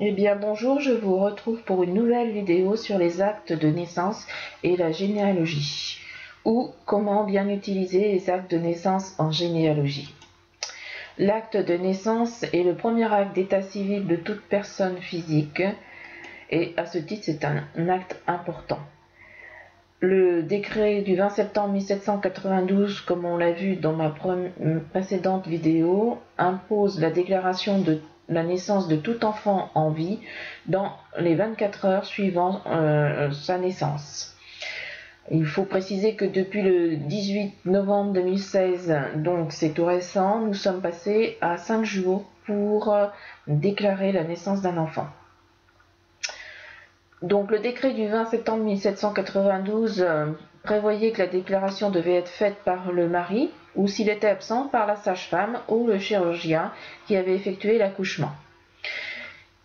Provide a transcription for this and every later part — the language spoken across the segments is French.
Eh bien bonjour, je vous retrouve pour une nouvelle vidéo sur les actes de naissance et la généalogie, ou comment bien utiliser les actes de naissance en généalogie. L'acte de naissance est le premier acte d'état civil de toute personne physique et à ce titre c'est un acte important. Le décret du 20 septembre 1792, comme on l'a vu dans ma précédente vidéo, impose la déclaration de la naissance de tout enfant en vie dans les 24 heures suivant sa naissance. Il faut préciser que depuis le 18 novembre 2016, donc c'est tout récent, nous sommes passés à 5 jours pour déclarer la naissance d'un enfant. Donc le décret du 20 septembre 1792 prévoyait que la déclaration devait être faite par le mari ou s'il était absent par la sage-femme ou le chirurgien qui avait effectué l'accouchement.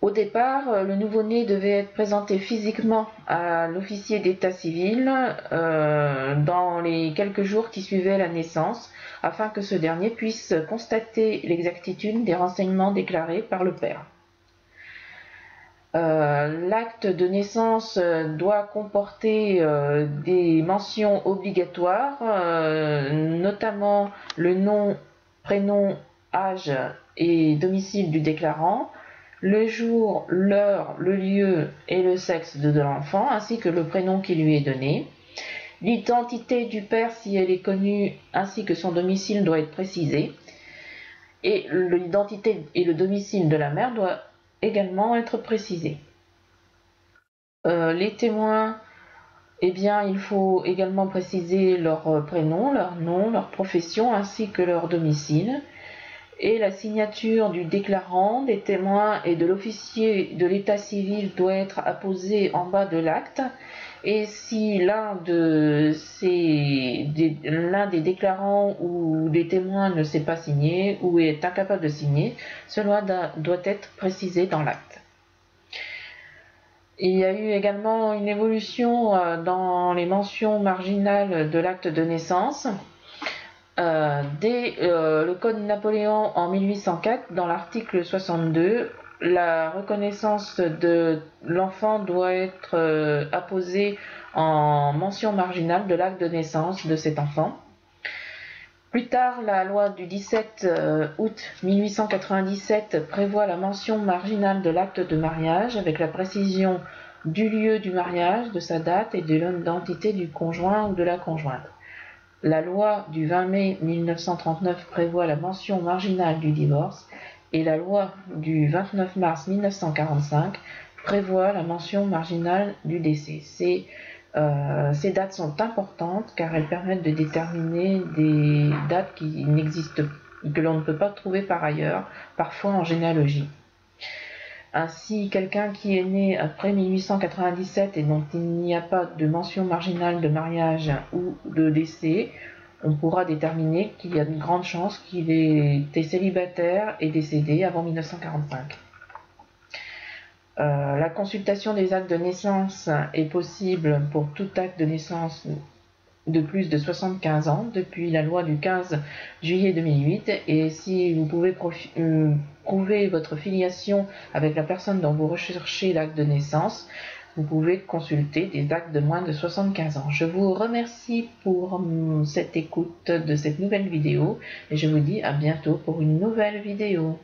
Au départ, le nouveau-né devait être présenté physiquement à l'officier d'état civil dans les quelques jours qui suivaient la naissance afin que ce dernier puisse constater l'exactitude des renseignements déclarés par le père. L'acte de naissance doit comporter des mentions obligatoires, notamment le nom, prénom, âge et domicile du déclarant, le jour, l'heure, le lieu et le sexe de l'enfant, ainsi que le prénom qui lui est donné. L'identité du père, si elle est connue, ainsi que son domicile doit être précisé. Et l'identité et le domicile de la mère doit également être précisé. Les témoins, eh bien, il faut également préciser leur prénom, leur nom, leur profession ainsi que leur domicile. Et la signature du déclarant, des témoins et de l'officier de l'état civil doit être apposée en bas de l'acte. Et si l'un des déclarants ou des témoins ne sait pas signer ou est incapable de signer, cela doit être précisé dans l'acte. Il y a eu également une évolution dans les mentions marginales de l'acte de naissance. Dès le Code Napoléon en 1804, dans l'article 62, la reconnaissance de l'enfant doit être apposée en mention marginale de l'acte de naissance de cet enfant. Plus tard, la loi du 17 août 1897 prévoit la mention marginale de l'acte de mariage avec la précision du lieu du mariage, de sa date et de l'identité du conjoint ou de la conjointe. La loi du 20 mai 1939 prévoit la mention marginale du divorce et la loi du 29 mars 1945 prévoit la mention marginale du décès. Ces dates sont importantes car elles permettent de déterminer des dates qui n'existent, que l'on ne peut pas trouver par ailleurs, parfois en généalogie. Ainsi, quelqu'un qui est né après 1897 et dont il n'y a pas de mention marginale de mariage ou de décès, on pourra déterminer qu'il y a de grandes chances qu'il ait été célibataire et décédé avant 1945. La consultation des actes de naissance est possible pour tout acte de naissance de plus de 75 ans depuis la loi du 15 juillet 2008 et si vous pouvez prouver votre filiation avec la personne dont vous recherchez l'acte de naissance, vous pouvez consulter des actes de moins de 75 ans. Je vous remercie pour cette écoute de cette nouvelle vidéo et je vous dis à bientôt pour une nouvelle vidéo.